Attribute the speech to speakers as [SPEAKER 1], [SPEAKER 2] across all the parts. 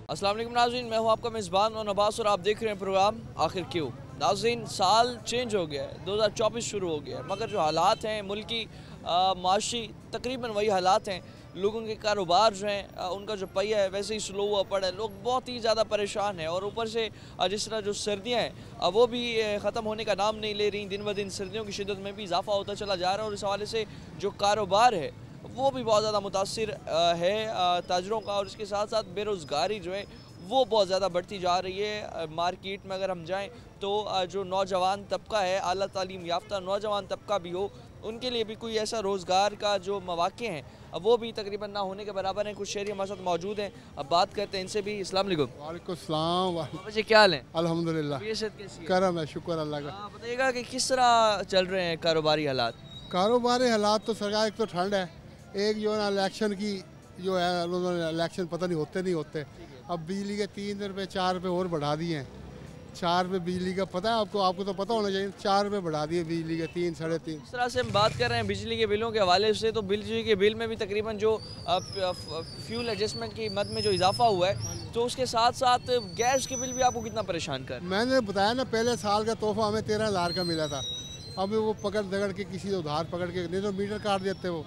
[SPEAKER 1] अस्सलाम वालेकुम नाज़रीन, मैं हूं आपका मेज़बान और नबास और आप देख रहे हैं प्रोग्राम आखिर क्यों। नाज़रीन, साल चेंज हो गया है, 2024 शुरू हो गया है, मगर जो हालात हैं मुल्की माशी तकरीबन वही हालात हैं। लोगों के कारोबार जो हैं उनका जो पहिया है वैसे ही स्लो हुआ पड़ा है, लोग बहुत ही ज़्यादा परेशान हैं। और ऊपर से जिस तरह जो सर्दियाँ हैं वो भी ख़त्म होने का नाम नहीं ले रही। दिन ब दिन सर्दियों की शिद्दत में भी इजाफा होता चला जा रहा है और इस हवाले से जो कारोबार है वो भी बहुत ज़्यादा मुतासिर है ताजरों का। और इसके साथ साथ बेरोज़गारी जो है वो बहुत ज़्यादा बढ़ती जा रही है। मार्केट में अगर हम जाएं तो जो नौजवान तबका है, आला तालीम याफ्ता नौजवान तबका भी हो, उनके लिए भी कोई ऐसा रोज़गार का जो मौक़े हैं वो भी तकरीबन ना होने के बराबर हैं। कुछ शहरी हमारे साथ मौजूद हैं, अब बात करते हैं इनसे भी। अस्सलाम वालेकुम।
[SPEAKER 2] वालेकुम सलाम।
[SPEAKER 1] जी, क्या हाल है?
[SPEAKER 2] अल्हम्दुलिल्लाह,
[SPEAKER 1] कैसी है?
[SPEAKER 2] करम है, शुक्र अल्लाह का।
[SPEAKER 1] बताइएगा कि किस तरह चल रहे हैं कारोबारी हालात?
[SPEAKER 2] कारोबारी हालात तो सरकार, एक तो ठंड है, एक जो है ना इलेक्शन की जो है, उन्होंने इलेक्शन पता नहीं होते नहीं होते। अब बिजली के 3 रुपये 4 रुपये और बढ़ा दिए हैं। 4 रुपये बिजली का पता है आपको? आपको तो पता होना चाहिए। 4 रुपये बढ़ा दिए बिजली के, 3 साढ़े 3।
[SPEAKER 1] इस तरह से हम बात कर रहे हैं बिजली के बिलों के हवाले से, तो बिजली के बिल में भी तकरीबन जो फ्यूल एडजस्टमेंट की मद में जो इजाफा हुआ है, तो उसके साथ साथ गैस के बिल भी आपको कितना परेशान कर?
[SPEAKER 2] मैंने बताया ना, पहले साल का तोहफा हमें 13,000 का मिला था। अब वो पकड़ दगड़ के किसी से उधार पकड़ के, नहीं तो मीटर काट देते वो।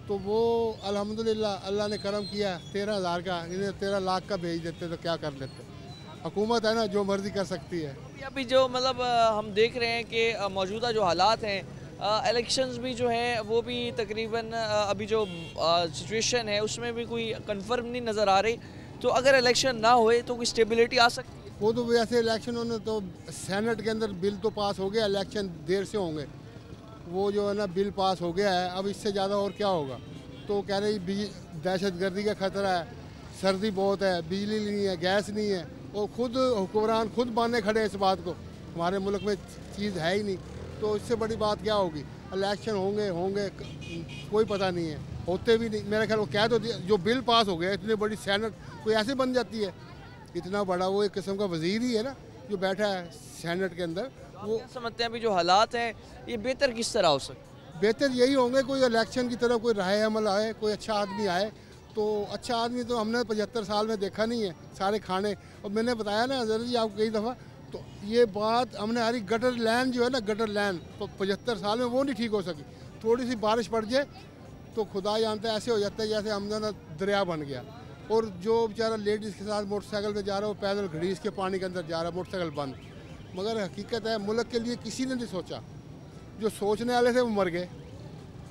[SPEAKER 2] तो वो अल्हम्दुलिल्लाह अल्लाह ने करम किया, 13,000 का, इन्हें 13 लाख का भेज देते तो क्या कर लेते। हुकूमत है ना, जो मर्जी कर सकती है।
[SPEAKER 1] अभी जो मतलब हम देख रहे हैं कि मौजूदा जो हालात हैं, इलेक्शंस भी जो हैं वो भी तकरीबन अभी जो सिचुएशन है उसमें भी कोई कंफर्म नहीं नज़र आ रही। तो अगर इलेक्शन ना होए तो कोई स्टेबिलिटी आ सकती है?
[SPEAKER 2] वो तो वैसे इलेक्शन होने तो सेनेट के अंदर बिल तो पास हो गया, इलेक्शन देर से होंगे। वो जो है ना बिल पास हो गया है, अब इससे ज़्यादा और क्या होगा। तो कह रही दहशत गर्दी का ख़तरा है, सर्दी बहुत है, बिजली नहीं है, गैस नहीं है, और खुद हुक्मरान खुद मानने खड़े हैं इस बात को। हमारे मुल्क में चीज़ है ही नहीं, तो इससे बड़ी बात क्या होगी। इलेक्शन होंगे होंगे कोई पता नहीं है, होते भी नहीं। मेरा ख्याल वो कह तो दिया, जो बिल पास हो गया, इतनी बड़ी सेनेट कोई ऐसे बन जाती है। इतना बड़ा वो एक किस्म का वजीर ही है ना जो बैठा है सेनेट के अंदर। वो
[SPEAKER 1] समझते हैं अभी जो हालात हैं ये बेहतर किस तरह हो सकते?
[SPEAKER 2] बेहतर यही होंगे, कोई इलेक्शन की तरफ कोई राय अमल आए, कोई अच्छा आदमी आए। तो अच्छा आदमी तो हमने 75 साल में देखा नहीं है, सारे खाने। और मैंने बताया ना जरा जी आपको कई दफ़ा, तो ये बात हमने हरी गटर लाइन जो है ना, गटर लाइन 75 साल में वो नहीं ठीक हो सकी। थोड़ी सी बारिश पड़ जाए तो खुदा जानता है ऐसे हो जाता है जैसे हमने ना दरिया बन गया। और जो बेचारा लेडीज़ के साथ मोटरसाइकिल पे जा रहा है, वो पैदल घड़ीस के पानी के अंदर जा रहा है, मोटरसाइकिल बंद। मगर हकीकत है, मुल्क के लिए किसी ने नहीं सोचा, जो सोचने वाले थे वो मर गए।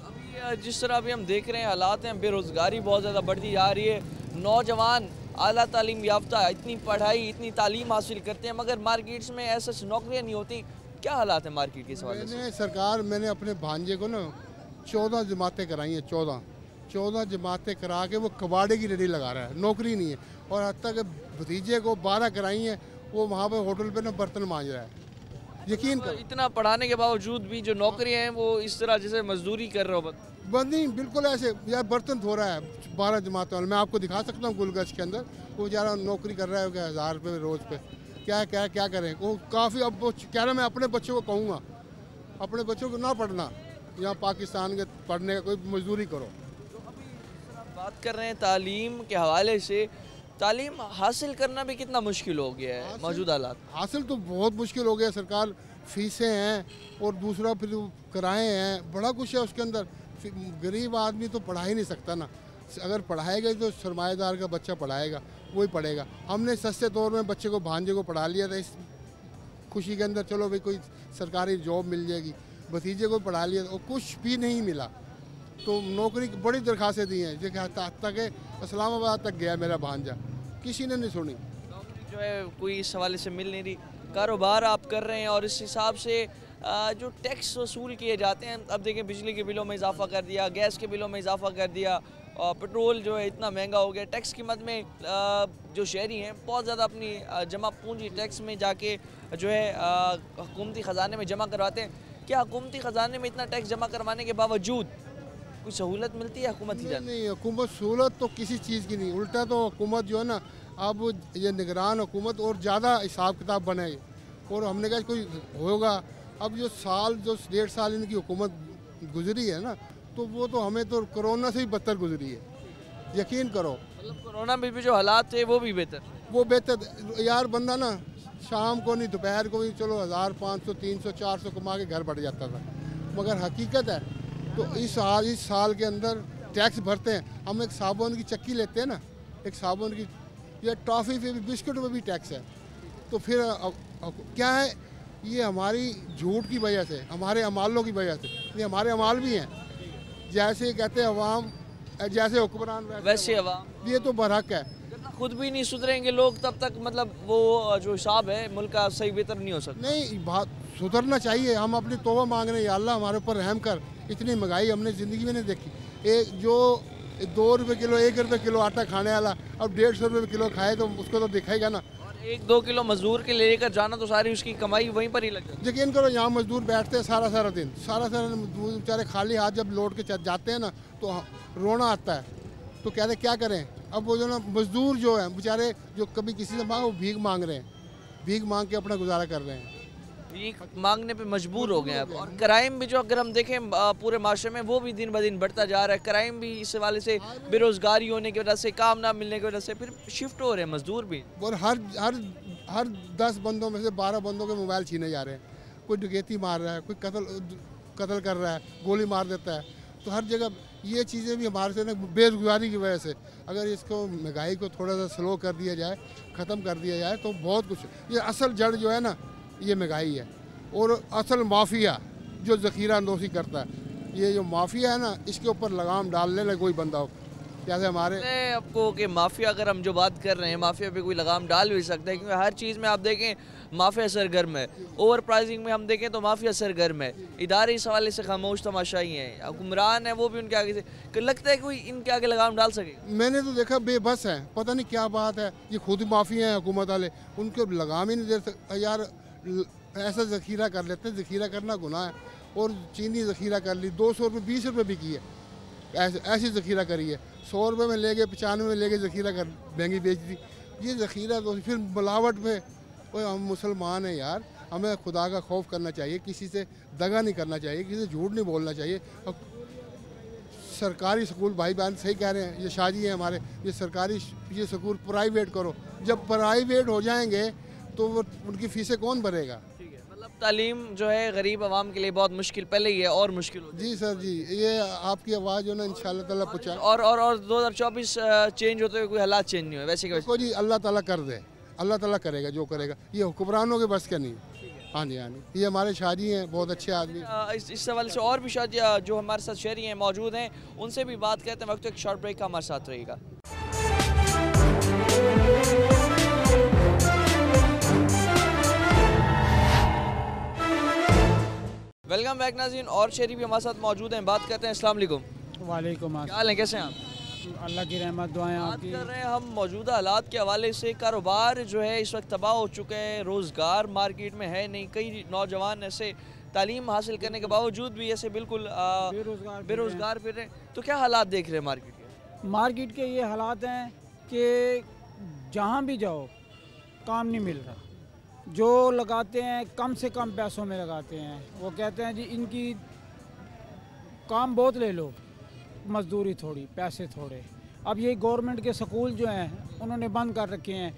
[SPEAKER 1] अभी जिस तरह अभी हम देख रहे हैं हालात हैं, बेरोज़गारी बहुत ज़्यादा बढ़ती जा रही है। नौजवान आला तालीम याफ्ता इतनी पढ़ाई इतनी तालीम हासिल करते हैं मगर मार्केट्स में ऐसा नौकरियाँ नहीं होती। क्या हालात है मार्केट के सवाल से?
[SPEAKER 2] मैंने अपने भांजे को ना 14 जमातें कराई हैं, 14 जमातें करा के वो कबाड़े की रेडी लगा रहा है, नौकरी नहीं है। और हत्ता के भतीजे को 12 कराई हैं, वो वहाँ पे होटल पे ना बर्तन मांज रहा है। यकीन करो,
[SPEAKER 1] इतना पढ़ाने के बावजूद भी जो नौकरियाँ हैं वो इस तरह जैसे मजदूरी कर रहे हो।
[SPEAKER 2] बंद नहीं, बिल्कुल ऐसे यार बर्तन धो रहा है 12 जमातों वाले। मैं आपको दिखा सकता हूँ गुलगश के अंदर, वो बेचारा नौकरी कर रहा है 1000 रुपये रोज़ पे। क्या करें। वो काफ़ी, अब वो कह रहा मैं अपने बच्चों को कहूँगा, अपने बच्चों को ना पढ़ना यहाँ पाकिस्तान के, पढ़ने का कोई मजदूरी करो।
[SPEAKER 1] बात कर रहे हैं तालीम के हवाले से, तालीम हासिल करना भी कितना मुश्किल हो गया है मौजूदा हालात।
[SPEAKER 2] हासिल तो बहुत मुश्किल हो गया। सरकार फीसें हैं और दूसरा फिर किराए हैं, बड़ा कुछ है उसके अंदर। गरीब आदमी तो पढ़ा ही नहीं सकता ना। अगर पढ़ाएगा तो सरमाएदार का बच्चा पढ़ाएगा, वही पढ़ेगा। हमने सस्ते तौर में बच्चे को, भांजे को पढ़ा लिया था इस खुशी के अंदर, चलो भाई कोई सरकारी जॉब मिल जाएगी। भतीजे को पढ़ा लिया और कुछ भी नहीं मिला। तो नौकरी की बड़ी दरखास्तें दी हैं, जो तक इस्लामाबाद तक गया मेरा भांजा, किसी ने नहीं सुनी।
[SPEAKER 1] नौकरी जो है कोई इस हवाले से मिल नहीं रही। कारोबार आप कर रहे हैं और इस हिसाब से जो टैक्स वसूल किए जाते हैं, अब देखें बिजली के बिलों में इजाफा कर दिया, गैस के बिलों में इजाफा कर दिया, और पेट्रोल जो है इतना महंगा हो गया। टैक्स की मद में जो शहरी हैं बहुत ज़्यादा अपनी जमा पूंजी टैक्स में जाके जो है हुकूमती ख़जाने में जमा करवाते हैं। क्या हुकूमती ख़जाने में इतना टैक्स जमा करवाने के बावजूद कोई सहूलत मिलती है हुकूमत की?
[SPEAKER 2] नहीं, हुकूमत सहूलत तो किसी चीज़ की नहीं, उल्टा तो हुकूमत जो है ना, अब ये निगरान हुकूमत और ज़्यादा हिसाब किताब बनाए। और हमने कहा कोई होगा। अब जो 1.5 साल इनकी हुकूमत गुजरी है ना, तो वो तो हमें तो कोरोना से ही बदतर गुजरी है, यकीन करो।
[SPEAKER 1] मतलब कोरोना में भी जो हालात थे वो भी बेहतर।
[SPEAKER 2] वो बेहतर यार। बंदा ना शाम को नहीं दोपहर को भी चलो 1500 300 400 कमा के घर बढ़ जाता था, मगर हकीकत है तो इस साल के अंदर टैक्स भरते हैं हम। एक साबुन की चक्की लेते हैं ना, एक साबुन की या टॉफ़ी पे भी, बिस्कुट पे भी टैक्स है। तो फिर क्या है, ये हमारी झूठ की वजह से, हमारे अमालों की वजह से। ये हमारे अमाल भी हैं, जैसे कहते हैं अवाम जैसे हुक्मरान
[SPEAKER 1] वैसे अवाम।
[SPEAKER 2] ये तो बरहक है।
[SPEAKER 1] खुद भी नहीं सुधरेंगे लोग तब तक मतलब वो जो हिसाब है मुल्क का सही बेहतर नहीं हो सकता।
[SPEAKER 2] नहीं, बात सुधरना चाहिए। हम अपनी तौबा मांग रहे हैं, या अल्लाह हमारे ऊपर रहम कर। इतनी महंगाई हमने ज़िंदगी में नहीं देखी। एक जो 2 रुपये किलो 1 रुपये किलो आटा खाने वाला अब 150 रुपये किलो खाए तो उसको तो दिखाएगा ना।
[SPEAKER 1] और 1-2 किलो मजदूर के लेकर जाना तो सारी उसकी कमाई वहीं पर ही लग जाती है।
[SPEAKER 2] यकीन करो यहाँ मजदूर बैठते हैं सारा दिन, सारा मजदूर बेचारे खाली हाथ जब लौट के जाते हैं ना तो रोना आता है। तो कहते क्या करें। अब वो जो ना मजदूर जो है बेचारे, जो कभी किसी से मांगे वो भीख मांग रहे हैं, भीख मांग के अपना गुजारा कर रहे हैं,
[SPEAKER 1] भीख मांगने पे मजबूर हो गए अब। और क्राइम भी जो अगर हम देखें पूरे माशरे में वो भी दिन ब दिन बढ़ता जा रहा है। क्राइम भी इस वाले से, बेरोजगारी होने की वजह से, काम ना मिलने की वजह से फिर शिफ्ट हो रहे हैं मजदूर भी।
[SPEAKER 2] और हर 10 बंदों में से 12 बंदों के मोबाइल छीने जा रहे हैं। कोई डकैती मार रहा है, कोई कत्ल कर रहा है, गोली मार देता है। तो हर जगह ये चीज़ें भी हमारे से ना बेरोजगारी की वजह से, अगर इसको महंगाई को थोड़ा सा स्लो कर दिया जाए, ख़त्म कर दिया जाए तो बहुत कुछ। ये असल जड़ जो है ना ये महंगाई है। और असल माफिया जो ज़ख़ीरा अंदोज़ी करता है, ये जो माफिया है ना, इसके ऊपर लगाम डाल लेना कोई बंदा हो। जैसे हमारे
[SPEAKER 1] आपको कि माफिया, अगर हम जो बात कर रहे हैं माफिया पे कोई लगाम डाल भी सकता है, क्योंकि हर चीज़ में आप देखें माफिया सरगर्म है। ओवर प्राइसिंग में हम देखें तो माफिया सरगर्म है। इदारे इस हवाले से खामोश तमाशाई हैं, हुक्मरान है वो भी उनके आगे से लगता है कोई इनके आगे लगाम डाल सके।
[SPEAKER 2] मैंने तो देखा बेबस है, पता नहीं क्या बात है। ये खुद माफिया हैं हुकूमत वाले, उनको लगाम ही नहीं दे सकते यार। ऐसा ज़ख़ीरा कर लेते हैं, ज़ख़ीरा करना गुनाह है। और चीनी ज़ख़ीरा कर ली 200 रुपये 20 रुपये बिकी है, ऐसी ज़ख़ीरा करी है। 100 रुपये में ले गए, 95 में ले गए, ज़ख़ीरा कर महंगी बेच दी। ये ज़ख़ीरा तो फिर मिलावट में। और हम मुसलमान हैं यार, हमें खुदा का खौफ करना चाहिए, किसी से दगा नहीं करना चाहिए, किसी से झूठ नहीं बोलना चाहिए। अब सरकारी स्कूल, भाई बहन सही कह रहे हैं, ये शादी है हमारे, ये सरकारी ये स्कूल प्राइवेट करो। जब प्राइवेट हो जाएंगे तो वो उनकी फ़ीसें कौन भरेगा।
[SPEAKER 1] मतलब तालीम जो है गरीब आवाम के लिए बहुत मुश्किल पहले ही है और मुश्किल हो।
[SPEAKER 2] जी सर जी, ये आपकी आवाज़ जो ना इंशाल्लाह ताला पहुँचा।
[SPEAKER 1] और 2024 चेंज होते हुए कोई हालात चेंज नहीं हुए वैसे के
[SPEAKER 2] वैसे जी। अल्लाह ताला कर दे, अल्लाह ताला करेगा जो करेगा। ये हुक्मरानों के बस का नहीं। हाँ जी, हाँ जी। ये हमारे शादी हैं, बहुत अच्छे आदमी।
[SPEAKER 1] इस सवाल से और भी शादी जो हमारे साथ शहरी हैं मौजूद हैं, उनसे भी बात करते हैं। वक्त एक शॉर्ट ब्रेक का हमारे साथ रहेगा। वेलकम बैक नाज़रीन, और शहरी भी हमारे साथ मौजूद हैं। बात करते हैं। अस्सलाम वालेकुम।
[SPEAKER 3] वालेकुम
[SPEAKER 1] क्या हाल है, कैसे हैं आप?
[SPEAKER 3] अल्लाह की रहमत दुआएं
[SPEAKER 1] बात
[SPEAKER 3] आपकी।
[SPEAKER 1] कर रहे हैं हम मौजूदा हालात के हवाले से। कारोबार जो है इस वक्त तबाह हो चुका है, रोज़गार मार्केट में है नहीं। कई नौजवान ऐसे तालीम हासिल करने के बावजूद भी ऐसे बिल्कुल बेरोज़गार फिर रहे हैं। तो क्या हालात देख रहे हैं मार्केट के?
[SPEAKER 3] मार्केट के ये हालात हैं कि जहाँ भी जाओ काम नहीं मिल रहा। जो लगाते हैं कम से कम पैसों में लगाते हैं। वो कहते हैं जी इनकी काम बहुत ले लो, मजदूरी थोड़ी, पैसे थोड़े। अब ये गवर्नमेंट के स्कूल जो हैं उन्होंने बंद कर रखे हैं,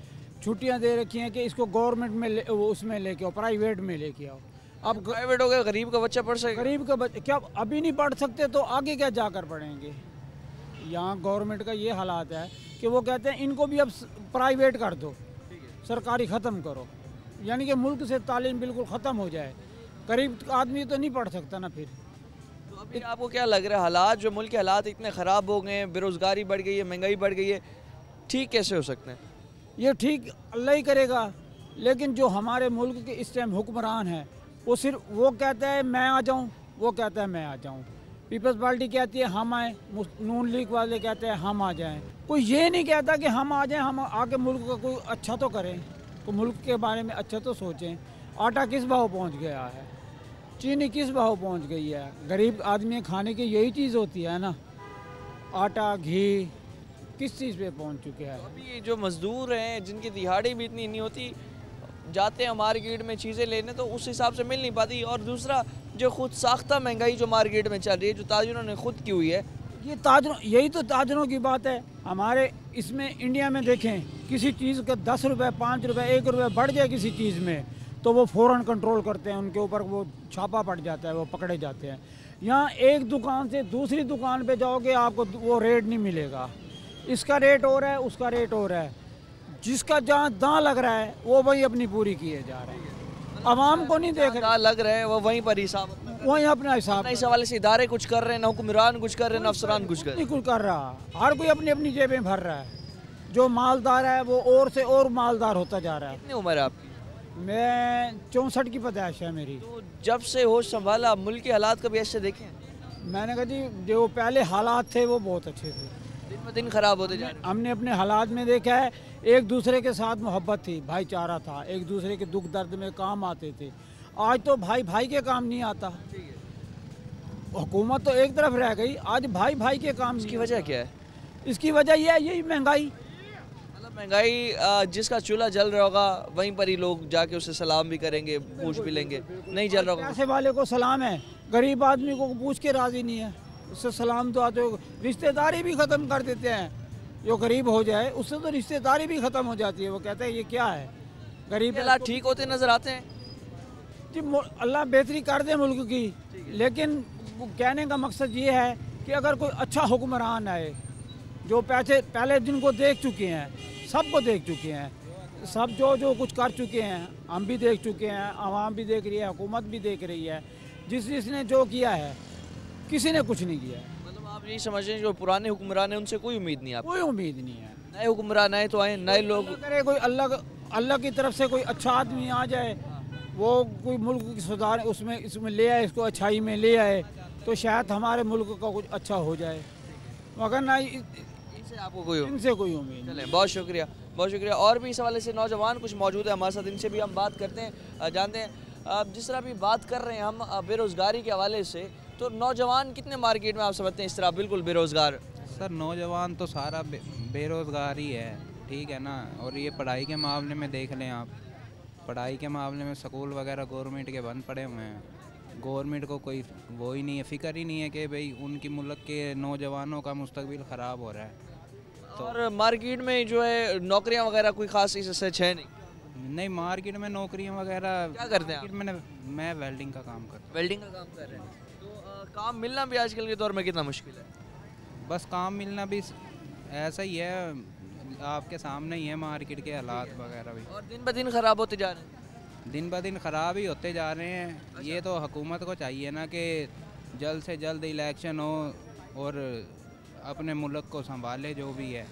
[SPEAKER 3] छुट्टियां दे रखी हैं कि इसको गवर्नमेंट में उसमें लेके आओ, प्राइवेट में लेके आओ। अब
[SPEAKER 1] प्राइवेट हो गया, गरीब का बच्चा पढ़ सके?
[SPEAKER 3] गरीब का बच्चा क्या अभी नहीं पढ़ सकते तो आगे क्या जाकर पढ़ेंगे। यहाँ गवर्नमेंट का ये हालात है कि वो कहते हैं इनको भी अब प्राइवेट कर दो, सरकारी ख़त्म करो, यानी कि मुल्क से तालीम बिल्कुल ख़त्म हो जाए। गरीब आदमी तो नहीं पढ़ सकता ना फिर।
[SPEAKER 1] तो अभी आपको क्या लग रहा है, हालात जो मुल्क के हालात इतने ख़राब हो गए हैं, बेरोज़गारी बढ़ गई है, महंगाई बढ़ गई है, ठीक कैसे हो सकते हैं?
[SPEAKER 3] ये ठीक अल्लाह ही करेगा। लेकिन जो हमारे मुल्क के इस टाइम हुक्मरान हैं वो सिर्फ वो कहता है मैं आ जाऊँ, वो कहता है मैं आ जाऊँ। पीपल्स पार्टी कहती है हम आएँ, नून लीग वाले कहते हैं हम आ जाएँ। कोई ये नहीं कहता कि हम आ जाएँ, हम आके मुल्क का कोई अच्छा तो करें, तो मुल्क के बारे में अच्छा तो सोचें। आटा किस भाव पहुंच गया है, चीनी किस भाव पहुंच गई है। गरीब आदमी खाने की यही चीज़ होती है ना, आटा घी किस चीज़ पे पहुंच चुके हैं।
[SPEAKER 1] अभी जो मज़दूर हैं जिनकी दिहाड़ी भी इतनी नहीं होती, जाते हैं मार्केट में चीज़ें लेने तो उस हिसाब से मिल नहीं पाती। और दूसरा जो खुद साख्ता महंगाई जो मार्केट में चल रही है, जो ताजिरों ने खुद की हुई है,
[SPEAKER 3] ये ताजरों, यही तो ताजरों की बात है हमारे इसमें। इंडिया में देखें, किसी चीज़ का 10 रुपये, 5 रुपये, 1 रुपये बढ़ जाए किसी चीज़ में तो वो फ़ौरन कंट्रोल करते हैं, उनके ऊपर वो छापा पड़ जाता है, वो पकड़े जाते हैं। यहाँ एक दुकान से दूसरी दुकान पे जाओगे आपको वो रेट नहीं मिलेगा, इसका रेट और है, उसका रेट और है। जिसका जहाँ दांव लग रहा है वो वही अपनी पूरी किए जा रहे हैं, आवाम को नहीं देख रहे,
[SPEAKER 1] लग रहे हैं वो वहीं पर हिसाब
[SPEAKER 3] वही अपना हिसाब
[SPEAKER 1] इस हवाले से इदारे कुछ कर रहे हैं, ना हुक्मरान कुछ कर रहे हैं, ना अफसरान कुछ कर रहे
[SPEAKER 3] नहीं कुछ कर रहा। हर कोई अपनी अपनी जेबें भर रहा है। जो मालदार है वो और से और मालदार होता जा रहा है।
[SPEAKER 1] कितनी उम्र है आपकी?
[SPEAKER 3] मैं 64 की पैदाइश है मेरी।
[SPEAKER 1] तो जब से होश संभाला मुल्क के हालात कभी ऐसे देखे हैं?
[SPEAKER 3] मैंने कहा जी जो पहले हालात थे वो बहुत अच्छे थे,
[SPEAKER 1] दिन ब दिन खराब होते जा रहे हैं।
[SPEAKER 3] हमने अपने हालात में देखा है, एक दूसरे के साथ मोहब्बत थी, भाईचारा था, एक दूसरे के दुख दर्द में काम आते थे। आज तो भाई भाई के काम नहीं आता, हुकूमत तो एक तरफ रह गई, आज भाई भाई के काम।
[SPEAKER 1] इसकी वजह क्या है?
[SPEAKER 3] इसकी वजह यह है, यही महंगाई।
[SPEAKER 1] मतलब महंगाई, जिसका चूल्हा जल रहा होगा वहीं पर ही लोग जाके उससे सलाम भी करेंगे, पूछ भी लेंगे। नहीं जल रहा होगा,
[SPEAKER 3] पैसे वाले को सलाम है, गरीब आदमी को पूछ के राजी नहीं है, उससे सलाम तो आते। रिश्तेदारी भी ख़त्म कर देते हैं, जो गरीब हो जाए उससे तो रिश्तेदारी भी ख़त्म हो जाती है। वो कहते हैं ये क्या है, गरीब
[SPEAKER 1] हालात ठीक होते नजर आते हैं
[SPEAKER 3] जी। अल्लाह बेहतरी कर दे मुल्क की, लेकिन कहने का मकसद ये है कि अगर कोई अच्छा हुक्मरान आए, जो पैसे पहले जिनको देख चुके हैं, सबको देख चुके हैं, सब जो जो कुछ कर चुके हैं, हम भी देख चुके हैं, आवाम भी देख रही है, हुकूमत भी देख रही है। जिसने जो किया है किसी ने कुछ नहीं किया है।
[SPEAKER 1] मतलब आप यही समझ रहे हैं जो पुराने हुक्मरान हैं उनसे कोई उम्मीद नहीं है?
[SPEAKER 3] कोई उम्मीद नहीं है।
[SPEAKER 1] नए हुक्मरान आए तो आए, नए लोग
[SPEAKER 3] करे कोई अल्लाह की तरफ से कोई अच्छा आदमी आ जाए, वो कोई मुल्क की सुधार इसमें ले आए, इसको अच्छाई में ले आए, तो शायद हमारे मुल्क का कुछ अच्छा हो जाए, मगर ना
[SPEAKER 1] इनसे आपको कोई
[SPEAKER 3] इनसे कोई उम्मीद नहीं।
[SPEAKER 1] चलें, बहुत शुक्रिया, बहुत शुक्रिया। और भी इस हवाले से नौजवान कुछ मौजूद है हमारे साथ, इनसे भी हम बात करते हैं, जानते हैं। जिस तरह अभी बात कर रहे हैं हम बेरोज़गारी के हवाले से, तो नौजवान कितने मार्केट में आप समझते हैं इस तरह बिल्कुल बेरोज़गार?
[SPEAKER 4] सर नौजवान तो सारा बेरोज़गार ही है, ठीक है ना। और ये पढ़ाई के मामले में देख लें आप, पढ़ाई के मामले में स्कूल वगैरह गवर्नमेंट के बंद पड़े हुए हैं। गवर्नमेंट को कोई वो ही नहीं है, फ़िक्र ही नहीं है कि भाई उनकी मुल्क के नौजवानों का मुस्तकबिल ख़राब हो रहा है। तो
[SPEAKER 1] और मार्केट में जो है नौकरियां वगैरह कोई खास इससे सच है
[SPEAKER 4] नहीं, मार्केट में नौकरियां वगैरह
[SPEAKER 1] क्या करते हैं आप?
[SPEAKER 4] मार्केट में मैं वेल्डिंग का काम करता हूँ।
[SPEAKER 1] वेल्डिंग का काम कर रहे हैं, तो काम मिलना भी आजकल के दौर में कितना मुश्किल है?
[SPEAKER 4] बस काम मिलना भी ऐसा ही है, आपके सामने ही है मार्केट के हालात वगैरह भी।
[SPEAKER 1] और दिन ब दिन ख़राब होते जा रहे हैं।
[SPEAKER 4] दिन ब दिन ख़राब ही होते जा रहे हैं। ये तो हुकूमत को चाहिए ना कि जल्द से जल्द इलेक्शन हो और अपने मुल्क को संभाले। जो भी है,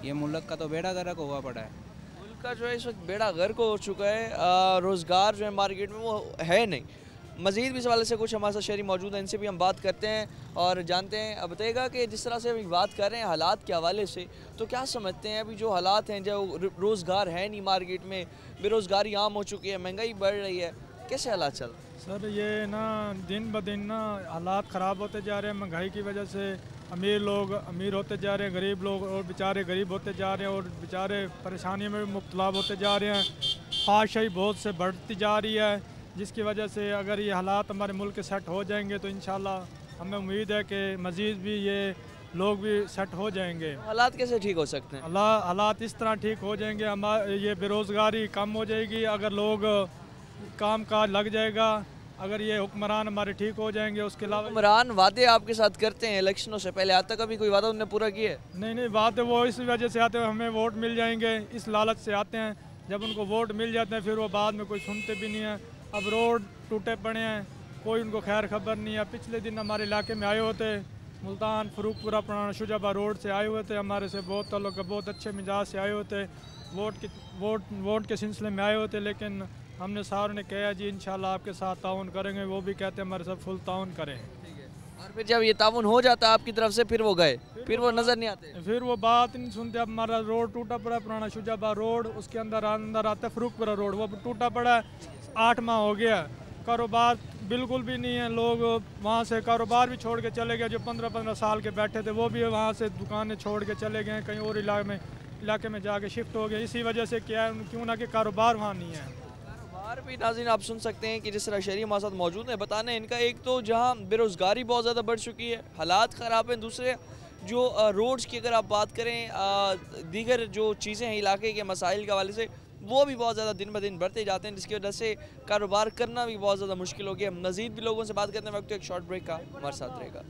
[SPEAKER 4] ये मुल्क का तो बेड़ा गर्क हुआ पड़ा है।
[SPEAKER 1] मुल्क का जो है इस वक्त बेड़ा गर्क हो चुका है, रोज़गार जो है मार्केट में वो है नहीं। मज़ीद भी इस हवाले से कुछ हमारे साथ शहरी मौजूद हैं, इनसे भी हम बात करते हैं और जानते हैं। अब बताइएगा कि जिस तरह से अभी बात कर रहे हैं हालात के हवाले से, तो क्या समझते हैं अभी जो हालात हैं, जो रोज़गार है नहीं मार्केट में, बेरोज़गारी आम हो चुकी है, महंगाई बढ़ रही है, कैसे हालात चल रहे हैं?
[SPEAKER 5] सर ये ना दिन ब दिन ना हालात ख़राब होते जा रहे हैं। महंगाई की वजह से अमीर लोग अमीर होते जा रहे हैं, गरीब लोग और बेचारे गरीब होते जा रहे हैं, और बेचारे परेशानियों में मुब्तला होते जा रहे हैं। ख्वाहिशाई बहुत से बढ़ती जा रही है, जिसकी वजह से अगर ये हालात हमारे मुल्क के सेट हो जाएंगे तो इंशाल्लाह हमें उम्मीद है कि मज़ीद भी ये लोग भी सेट हो जाएंगे।
[SPEAKER 1] हालात कैसे ठीक हो सकते हैं?
[SPEAKER 5] हालात इस तरह ठीक हो जाएंगे, हमारे ये बेरोज़गारी कम हो जाएगी, अगर लोग काम काज लग जाएगा, अगर ये हुक्मरान हमारे ठीक हो जाएंगे। उसके अलावा
[SPEAKER 1] हुक्मरान वादे आपके साथ करते हैं इलेक्शनों से पहले, आज तक अभी कोई वादा उन्होंने पूरा किया है?
[SPEAKER 5] नहीं, वादे वो इस वजह से आते हैं हमें वोट मिल जाएंगे, इस लालच से आते हैं। जब उनको वोट मिल जाते हैं फिर वो बाद में कोई सुनते भी नहीं है। अब रोड टूटे पड़े हैं, कोई उनको खैर खबर नहीं है। पिछले दिन हमारे इलाके में आए होते, मुल्तान फरूखपुरा पुराना शुजाबा रोड से आए हुए थे, हमारे से बहुत ताल्लुक, बहुत अच्छे मिजाज से आए होते, वोट के सिलसिले में आए होते। लेकिन हमने सारों ने कहा जी इंशाल्लाह आपके साथ ताउन करेंगे, वो भी कहते हैं हमारे साथ फुल ताउन करें।
[SPEAKER 1] और फिर जब ये ताउन हो जाता है आपकी तरफ से, फिर वो गए, फिर वो नज़र नहीं आते,
[SPEAKER 5] फिर वो बात नहीं सुनते। अब हमारा रोड टूटा पड़ा पुराना शुजाबा रोड, उसके अंदर आता है फरूखपुरा रोड, वो टूटा पड़ा है, 8 माह हो गया, कारोबार बिल्कुल भी नहीं है। लोग वहाँ से कारोबार भी छोड़ के चले गए, जो 15-15 साल के बैठे थे वो भी वहाँ से दुकानें छोड़ के चले गए, कहीं और इलाके में जाके शिफ्ट हो गए। इसी वजह से क्या है, क्यों ना कि कारोबार वहाँ नहीं है।
[SPEAKER 1] हमारे भी नाज़रीन आप सुन सकते हैं कि जिस तरह शहरी हमारे साथ मौजूद हैं, बताना इनका एक तो जहाँ बेरोज़गारी बहुत ज़्यादा बढ़ चुकी है, हालात ख़राब हैं, दूसरे जो रोड्स की अगर आप बात करें दीगर जो चीज़ें हैं इलाके के मसाइल के हवाले से वो भी बहुत ज़्यादा दिन ब दिन बढ़ते जाते हैं, जिसकी वजह से कारोबार करना भी बहुत ज़्यादा मुश्किल हो गया। हम मज़ीद भी लोगों से बात करते हैं, वक्त एक शॉर्ट ब्रेक का हमारे साथ रहेगा।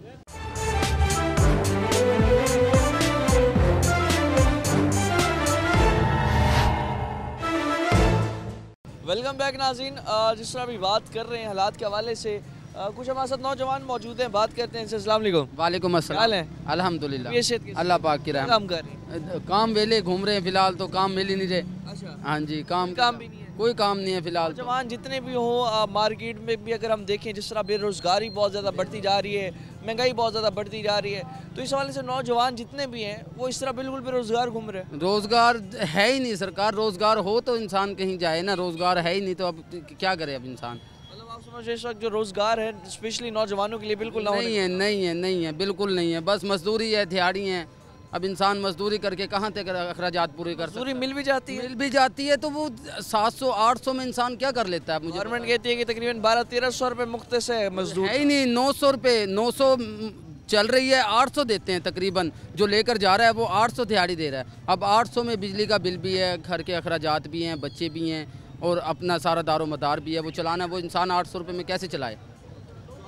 [SPEAKER 1] वेलकम बैक नाज़रीन। जिस तरह अभी बात कर रहे हैं हालात के हवाले से, कुछ हमारे साथ नौजवान मौजूद हैं, बात करते हैं इनसे। अस्सलाम वालेकुम।
[SPEAKER 6] वालेकुम अस्सलाम।
[SPEAKER 1] हाल है?
[SPEAKER 6] अल्हम्दुलिल्लाह, अल्लाह पाक की रहमत।
[SPEAKER 1] काम कर रहे हैं?
[SPEAKER 6] काम वेले घूम रहे हैं फिलहाल, तो काम मिल ही नहीं रहे।
[SPEAKER 1] अच्छा,
[SPEAKER 6] हाँ जी, काम
[SPEAKER 1] भी नहीं है।
[SPEAKER 6] कोई काम नहीं है फिलहाल।
[SPEAKER 1] नौजवान जितने भी हों, मार्केट में भी अगर हम देखें जिस तरह बेरोज़गारी बहुत ज़्यादा बढ़ती जा रही है, महंगाई बहुत ज़्यादा बढ़ती जा रही है, तो इस हवाले से नौजवान जितने भी हैं वो इस तरह बिल्कुल बेरोज़गार घूम रहे हैं।
[SPEAKER 6] रोज़गार है ही नहीं सरकार, रोज़गार हो तो इंसान कहीं जाए ना, रोज़गार है ही नहीं तो अब क्या करे अब इंसान।
[SPEAKER 1] मतलब आप समझ इस वक्त जो रोज़गार है स्पेशली नौजवानों के लिए बिल्कुल ना
[SPEAKER 6] नहीं है, नहीं है, नहीं है, बिल्कुल नहीं है। बस मजदूरी है, दिहाड़ी है। अब इंसान मजदूरी करके कहाँ तक अखराजात पूरे कर सकता है।
[SPEAKER 1] मजदूरी मिल भी जाती है,
[SPEAKER 6] मिल भी जाती है तो वो 700-800 में इंसान क्या कर लेता है। मुझे
[SPEAKER 1] गवर्नमेंट कहती है कि तकरीबन 1200-1300 रुपये मुख्तस है मजदूर।
[SPEAKER 6] है ही नहीं, 900 रुपये, 900 चल रही है, 800 देते हैं तकरीबन। जो लेकर जा रहा है वो 800 दिहाड़ी दे रहा है। अब 800 में बिजली का बिल भी है, घर के अखराजात भी हैं, बच्चे भी हैं और अपना सारा दारो मदार भी है, वो चलाना, वो इंसान 800 रुपये में कैसे चलाए।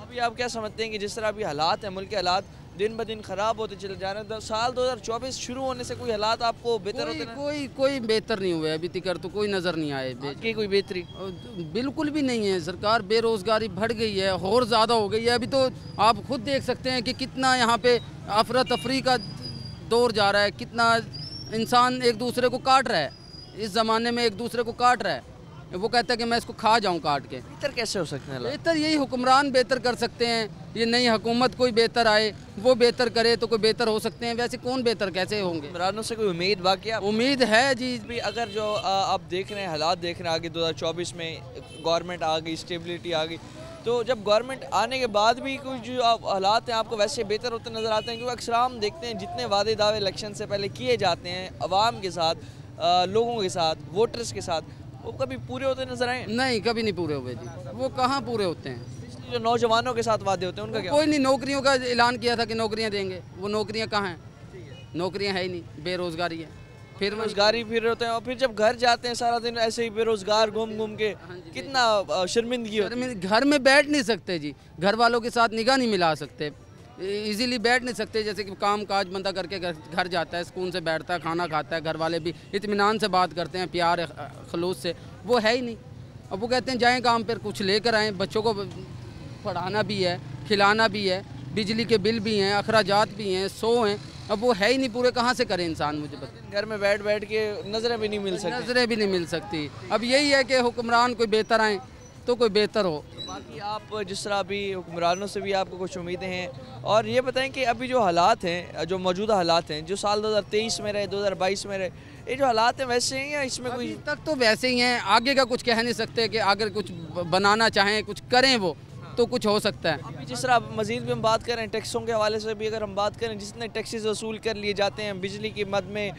[SPEAKER 1] अभी आप क्या समझते हैं कि जिस तरह अभी हालात हैं, मुल्क के हालात दिन ब दिन ख़राब होते चले जा रहे हैं, साल 2024 शुरू होने से कोई हालात आपको बेहतर होते हैं?
[SPEAKER 6] कोई बेहतर नहीं हुए अभी तक, तो कोई नज़र नहीं आए
[SPEAKER 1] की कोई बेहतरी
[SPEAKER 6] बिल्कुल भी नहीं है। सरकार बेरोज़गारी बढ़ गई है और ज़्यादा हो गई है। अभी तो आप खुद देख सकते हैं कि कितना यहाँ पे अफरा तफरी का दौर जा रहा है, कितना इंसान एक दूसरे को काट रहा है। इस ज़माने में एक दूसरे को काट रहा है, वो कहता है कि मैं इसको खा जाऊं काट के।
[SPEAKER 1] बेहतर कैसे हो सकते हैं?
[SPEAKER 6] बेहतर यही हुक्मरान बेहतर कर सकते हैं, ये नई हुकूमत कोई बेहतर आए, वो बेहतर करे तो कोई बेहतर हो सकते हैं। वैसे कौन बेहतर कैसे होंगे?
[SPEAKER 1] हुक्मरानों से कोई उम्मीद बाकी है?
[SPEAKER 6] उम्मीद है जी।
[SPEAKER 1] भी अगर जो आप देख रहे हैं हालात देख रहे हैं, आगे 2024 में गवर्नमेंट आ गई, स्टेबिलिटी आ गई, तो जब गवर्नमेंट आने के बाद भी कुछ जो हालात हैं आपको वैसे बेहतर होते नज़र आते हैं? क्योंकि अक्सर हम देखते हैं जितने वादे दावे इलेक्शन से पहले किए जाते हैं अवाम के साथ, लोगों के साथ, वोटर्स के साथ, वो कभी पूरे होते नजर आए?
[SPEAKER 6] नहीं, कभी नहीं पूरे हुए जी। वो कहाँ पूरे होते हैं?
[SPEAKER 1] जो नौजवानों के साथ वादे होते हैं उनका क्या?
[SPEAKER 6] कोई नहीं। नौकरियों का ऐलान किया था कि नौकरियां देंगे, वो नौकरियां कहाँ हैं? नौकरियां है ही नहीं, बेरोजगारी है। फिर
[SPEAKER 1] बेरोजगारी फिर होते हैं और फिर जब घर जाते हैं सारा दिन ऐसे ही बेरोजगार घूम घूम के, कितना शर्मिंदगी होती है।
[SPEAKER 6] घर में बैठ नहीं सकते जी, घर वालों के साथ निगाह नहीं मिला सकते, इजीली बैठ नहीं सकते। जैसे कि काम काज बंदा करके घर जाता है, सुकून से बैठता है, खाना खाता है, घर वाले भी इत्मीनान से बात करते हैं, प्यार खलूस से, वो है ही नहीं। अब वो कहते हैं जाएं काम पर, कुछ लेकर आएँ, बच्चों को पढ़ाना भी है, खिलाना भी है, बिजली के बिल भी हैं, अखराजात भी हैं, 100 हैं। अब वो है ही नहीं पूरे, कहाँ से करे इंसान? मुझे पता,
[SPEAKER 1] घर में बैठ बैठ के नज़रें भी नहीं मिल सकती।
[SPEAKER 6] नज़रें भी नहीं मिल सकती। अब यही है कि हुक्मरान कोई बेहतर आए तो कोई बेहतर हो।
[SPEAKER 1] बाकी आप जिस तरह अभी हुक्मरानों से भी आपको कुछ उम्मीदें हैं, और ये बताएं कि अभी जो हालात हैं, जो मौजूदा हालात हैं, जो साल 2023 में रहे, 2022 में रहे, ये जो हालात हैं वैसे हैं या इसमें कोई?
[SPEAKER 6] अभी तक तो वैसे ही हैं, आगे का कुछ कह नहीं सकते कि अगर कुछ बनाना चाहें, कुछ करें वो तो कुछ हो सकता है।
[SPEAKER 1] अभी जिस तरह मज़ीद भी हम बात करें टैक्सों के हवाले से भी, अगर हम बात करें जितने टैक्सेस वसूल कर लिए जाते हैं बिजली की मद में,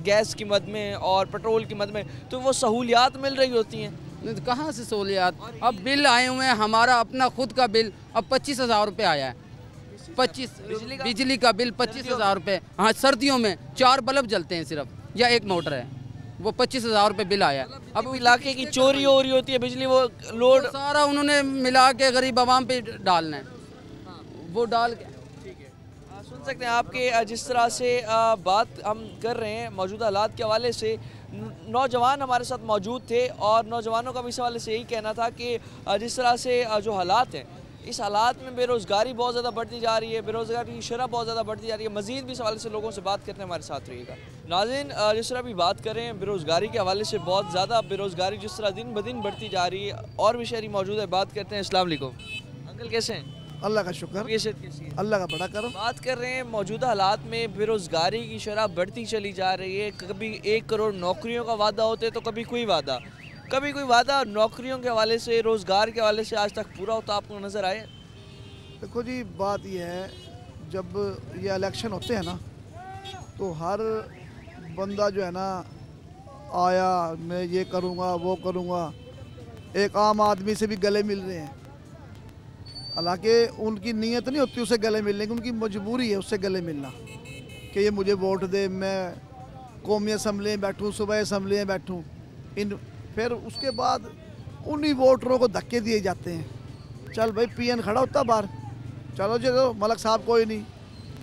[SPEAKER 1] गैस की मद में और पेट्रोल की मद में, तो वो सहूलियात मिल रही होती हैं।
[SPEAKER 6] कहाँ से सहूलियात? अब बिल आए हुए हैं, हमारा अपना खुद का बिल अब 25,000 रुपये आया है। 25 बिजली का बिल 25,000 रुपये। हाँ, सर्दियों में 4 बल्ब जलते हैं सिर्फ, या 1 मोटर है, वो 25,000 रुपये बिल आया।
[SPEAKER 1] अब इलाके की चोरी हो रही होती है बिजली, वो लोड
[SPEAKER 6] सारा उन्होंने मिला के गरीब आवाम पे डालना है, वो डाल के।
[SPEAKER 1] सुन सकते हैं आपके जिस तरह से बात हम कर रहे हैं मौजूदा हालात के हवाले से। नौजवान हमारे साथ मौजूद थे और नौजवानों का भी इस हवाले से यही कहना था कि जिस तरह से जो हालात हैं, इस हालात में बेरोज़गारी बहुत ज़्यादा बढ़ती जा रही है, बेरोज़गारी की शरह बहुत ज़्यादा बढ़ती जा रही है। मज़ीद भी इस हवाले से लोगों से बात करते हैं, हमारे साथ रहिएगा। नाज़रीन, जिस तरह अभी बात करें बेरोज़गारी के हवाले से, बहुत ज़्यादा बेरोज़गारी जिस तरह दिन ब दिन बढ़ती जा रही है, और भी शहरी मौजूद है, बात करते हैं। अस्सलाम वालेकुम अंकल, कैसे हैं?
[SPEAKER 7] अल्लाह का शुक्र,
[SPEAKER 1] कैसी है?
[SPEAKER 7] अल्लाह का बड़ा करो।
[SPEAKER 1] बात कर रहे हैं मौजूदा हालात में बेरोज़गारी की शरह बढ़ती चली जा रही है। कभी 1 करोड़ नौकरियों का वादा होते तो कभी कोई वादा नौकरियों के हवाले से, रोज़गार के हवाले से आज तक पूरा होता आपको नज़र आया?
[SPEAKER 7] देखो जी, बात यह है, जब ये इलेक्शन होते हैं ना, तो हर बंदा जो है ना, आया मैं ये करूँगा वो करूँगा, एक आम आदमी से भी गले मिल रहे हैं। हालांकि उनकी नीयत नहीं होती उसे गले मिलने की, उनकी मजबूरी है उससे गले मिलना कि ये मुझे वोट दे, मैं कौमी असम्बली में बैठूँ, सूबाई असम्बली में बैठूँ। फिर उसके बाद उन्हीं वोटरों को धक्के दिए जाते हैं। चल भाई पीएन खड़ा होता बाहर, चलो चलो मलक साहब कोई नहीं,